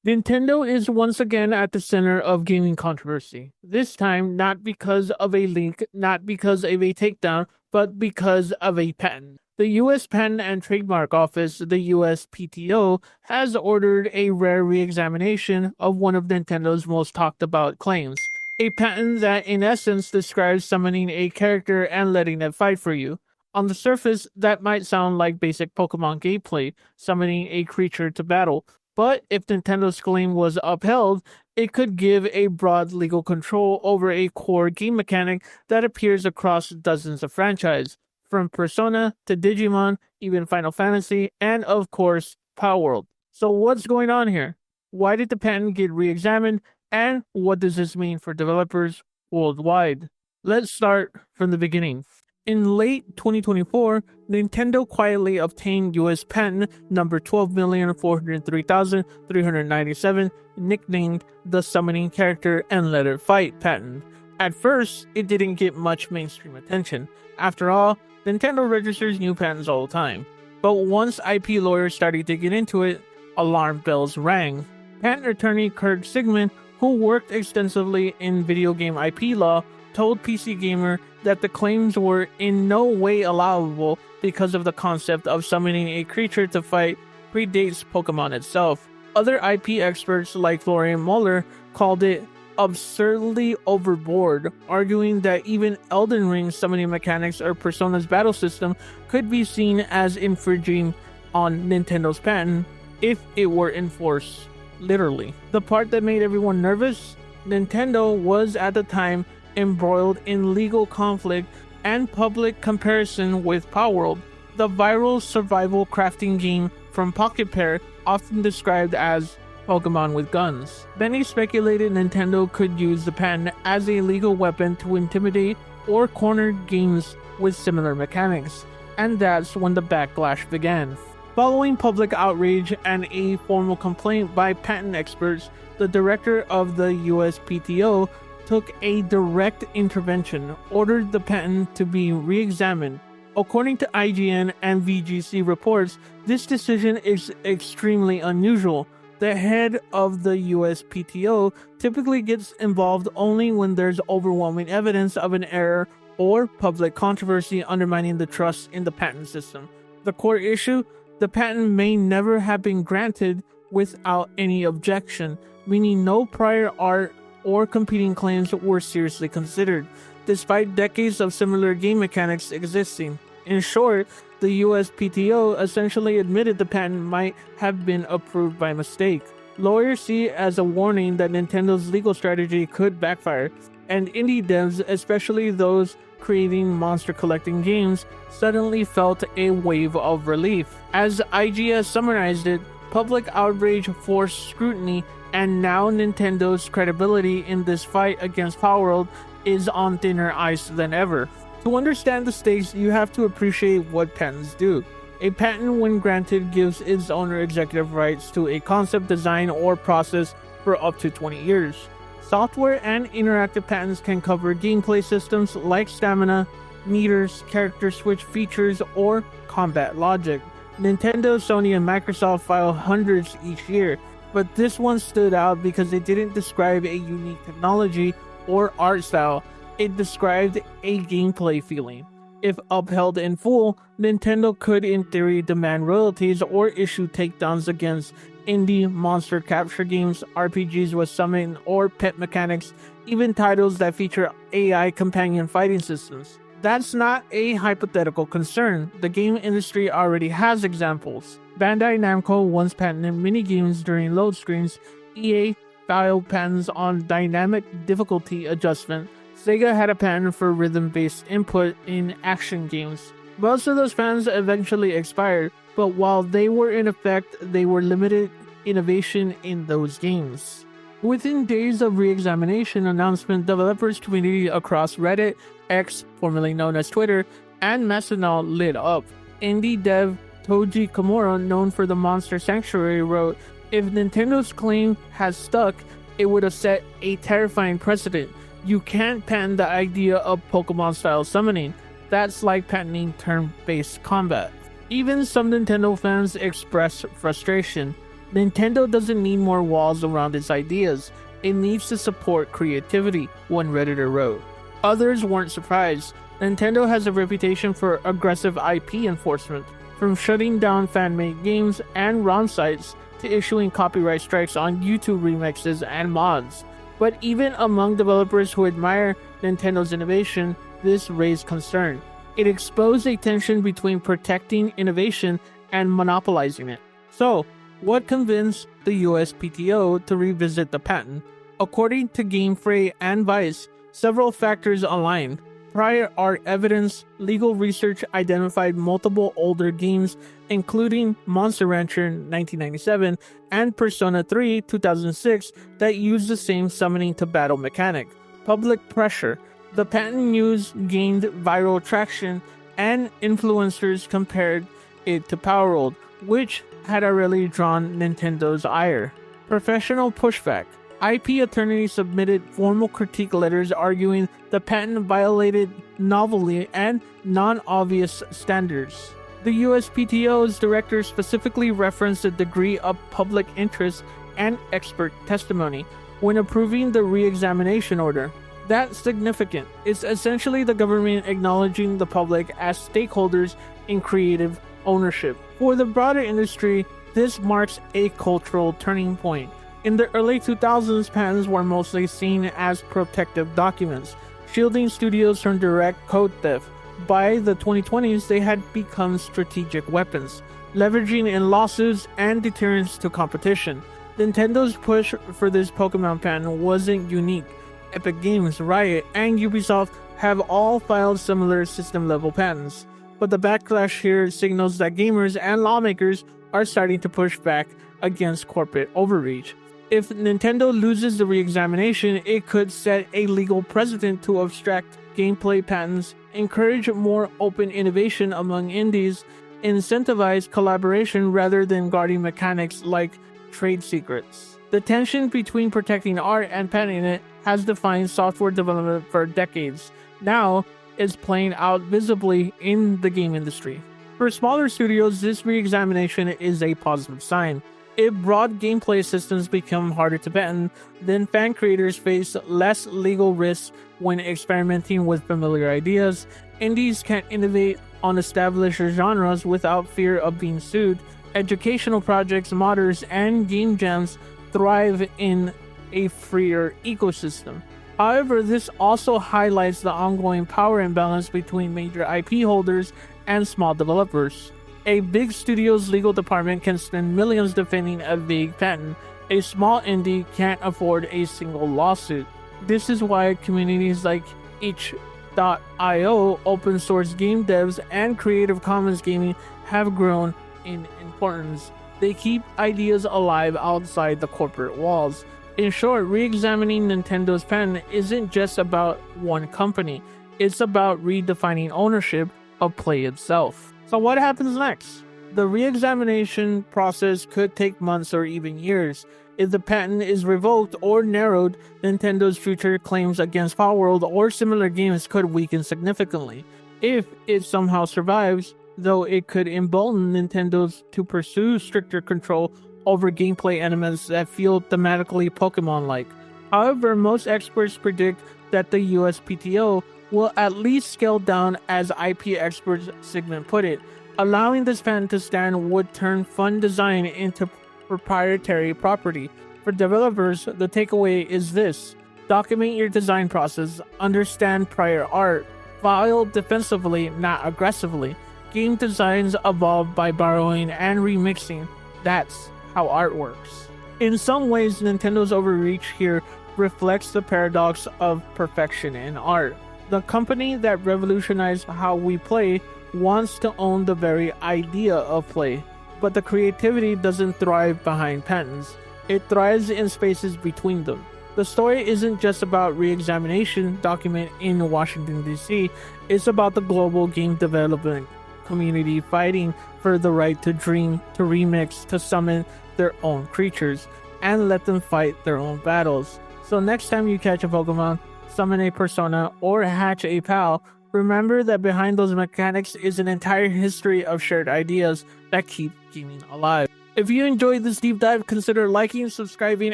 Nintendo is once again at the center of gaming controversy. This time, not because of a leak, not because of a takedown, but because of a patent. The U.S. Patent and Trademark Office, the USPTO, has ordered a rare re-examination of one of Nintendo's most talked about claims. A patent that, in essence, describes summoning a character and letting it fight for you. On the surface, that might sound like basic Pokemon gameplay, summoning a creature to battle. But if Nintendo's claim was upheld, it could give a broad legal control over a core game mechanic that appears across dozens of franchises, from Persona to Digimon, even Final Fantasy, and of course, Power World. So what's going on here? Why did the patent get re-examined, and what does this mean for developers worldwide? Let's start from the beginning. In late 2024, Nintendo quietly obtained US patent number 12,403,397, nicknamed the Summoning Character and Let It Fight patent. At first, it didn't get much mainstream attention. After all, Nintendo registers new patents all the time. But once IP lawyers started digging into it, alarm bells rang. Patent attorney Kirk Sigmund, who worked extensively in video game IP law, told PC Gamer that the claims were in no way allowable because of the concept of summoning a creature to fight predates Pokemon itself. Other IP experts like Florian Muller called it absurdly overboard, arguing that even Elden Ring's summoning mechanics or Persona's battle system could be seen as infringing on Nintendo's patent if it were enforced literally. The part that made everyone nervous, Nintendo was at the time embroiled in legal conflict and public comparison with Power World, the viral survival crafting game from Pocket Pair, often described as Pokemon with guns. Many speculated Nintendo could use the patent as a legal weapon to intimidate or corner games with similar mechanics, and that's when the backlash began. Following public outrage and a formal complaint by patent experts, the director of the USPTO took a direct intervention, ordered the patent to be re-examined. According to IGN and VGC reports, this decision is extremely unusual. The head of the USPTO typically gets involved only when there's overwhelming evidence of an error or public controversy undermining the trust in the patent system. The core issue: the patent may never have been granted without any objection, meaning no prior art or competing claims were seriously considered, despite decades of similar game mechanics existing. In short, the USPTO essentially admitted the patent might have been approved by mistake. Lawyers see it as a warning that Nintendo's legal strategy could backfire, and indie devs, especially those creating monster collecting games, suddenly felt a wave of relief. As IGS summarized it, public outrage forced scrutiny, and now Nintendo's credibility in this fight against Power World is on thinner ice than ever. To understand the stakes, you have to appreciate what patents do. A patent, when granted, gives its owner executive rights to a concept, design, or process for up to 20 years. Software and interactive patents can cover gameplay systems like stamina, meters, character switch features, or combat logic. Nintendo, Sony, and Microsoft file hundreds each year, but this one stood out because it didn't describe a unique technology or art style. It described a gameplay feeling. If upheld in full, Nintendo could in theory demand royalties or issue takedowns against indie monster capture games, RPGs with summon or pet mechanics, even titles that feature AI companion fighting systems. That's not a hypothetical concern. The game industry already has examples. Bandai Namco once patented minigames during load screens. EA filed patents on dynamic difficulty adjustment. Sega had a patent for rhythm-based input in action games. Most of those patents eventually expired, but while they were in effect, they were limited innovation in those games. Within days of re-examination announcement, developers community across Reddit, X, formerly known as Twitter, and Mastodon lit up. Indie dev Toji Komura, known for the Monster Sanctuary, wrote, "If Nintendo's claim has stuck, it would have set a terrifying precedent. You can't patent the idea of Pokemon-style summoning. That's like patenting turn-based combat." Even some Nintendo fans expressed frustration. Nintendo doesn't need more walls around its ideas, it needs to support creativity, one Redditor wrote. Others weren't surprised. Nintendo has a reputation for aggressive IP enforcement, from shutting down fan-made games and ROM sites to issuing copyright strikes on YouTube remixes and mods. But even among developers who admire Nintendo's innovation, this raised concern. It exposed a tension between protecting innovation and monopolizing it. So, what convinced the USPTO to revisit the patent? According to Game Freak and Vice, several factors aligned. Prior art evidence, legal research identified multiple older games, including Monster Rancher 1997 and Persona 3 2006, that used the same summoning to battle mechanic. Public pressure. The patent use gained viral traction, and influencers compared it to Power World, which had already drawn Nintendo's ire. Professional pushback. IP attorneys submitted formal critique letters arguing the patent violated novelty and non-obvious standards. The USPTO's director specifically referenced the degree of public interest and expert testimony when approving the re-examination order. That's significant. It's essentially the government acknowledging the public as stakeholders in creative ownership. For the broader industry, this marks a cultural turning point. In the early 2000s, patents were mostly seen as protective documents, shielding studios from direct code theft. By the 2020s, they had become strategic weapons, leveraging in lawsuits and deterrence to competition. Nintendo's push for this Pokemon patent wasn't unique. Epic Games, Riot, and Ubisoft have all filed similar system-level patents. But the backlash here signals that gamers and lawmakers are starting to push back against corporate overreach. If Nintendo loses the re-examination, it could set a legal precedent to abstract gameplay patents, encourage more open innovation among indies, incentivize collaboration rather than guarding mechanics like trade secrets. The tension between protecting art and patenting it has defined software development for decades. Now, it's playing out visibly in the game industry. For smaller studios, this re-examination is a positive sign. If broad gameplay systems become harder to patent, then fan creators face less legal risks when experimenting with familiar ideas. Indies can innovate on established genres without fear of being sued. Educational projects, modders, and game jams thrive in a freer ecosystem. However, this also highlights the ongoing power imbalance between major IP holders and small developers. A big studio's legal department can spend millions defending a vague patent. A small indie can't afford a single lawsuit. This is why communities like itch.io, open source game devs, and Creative Commons gaming have grown in importance. They keep ideas alive outside the corporate walls. In short, re-examining Nintendo's patent isn't just about one company. It's about redefining ownership of play itself. So what happens next? The re-examination process could take months or even years. If the patent is revoked or narrowed, Nintendo's future claims against Power World or similar games could weaken significantly. If it somehow survives, though, it could embolden Nintendo to pursue stricter control over gameplay elements that feel thematically Pokemon-like. However, most experts predict that the USPTO will at least scale down, as IP expert Sigmund put it. Allowing this patent to stand would turn fun design into proprietary property. For developers, the takeaway is this: document your design process, understand prior art, file defensively, not aggressively. Game designs evolve by borrowing and remixing. That's how art works. In some ways, Nintendo's overreach here reflects the paradox of perfection in art. The company that revolutionized how we play wants to own the very idea of play, but the creativity doesn't thrive behind patents. It thrives in spaces between them. The story isn't just about re-examination document in Washington, D.C. It's about the global game development community fighting for the right to dream, to remix, to summon their own creatures, and let them fight their own battles. So next time you catch a Pokemon, summon a Persona, or hatch a pal, remember that behind those mechanics is an entire history of shared ideas that keep gaming alive. If you enjoyed this deep dive, consider liking, subscribing,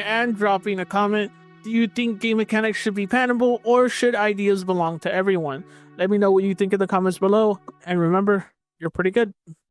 and dropping a comment. Do you think game mechanics should be patentable, or should ideas belong to everyone? Let me know what you think in the comments below, and remember, you're pretty good.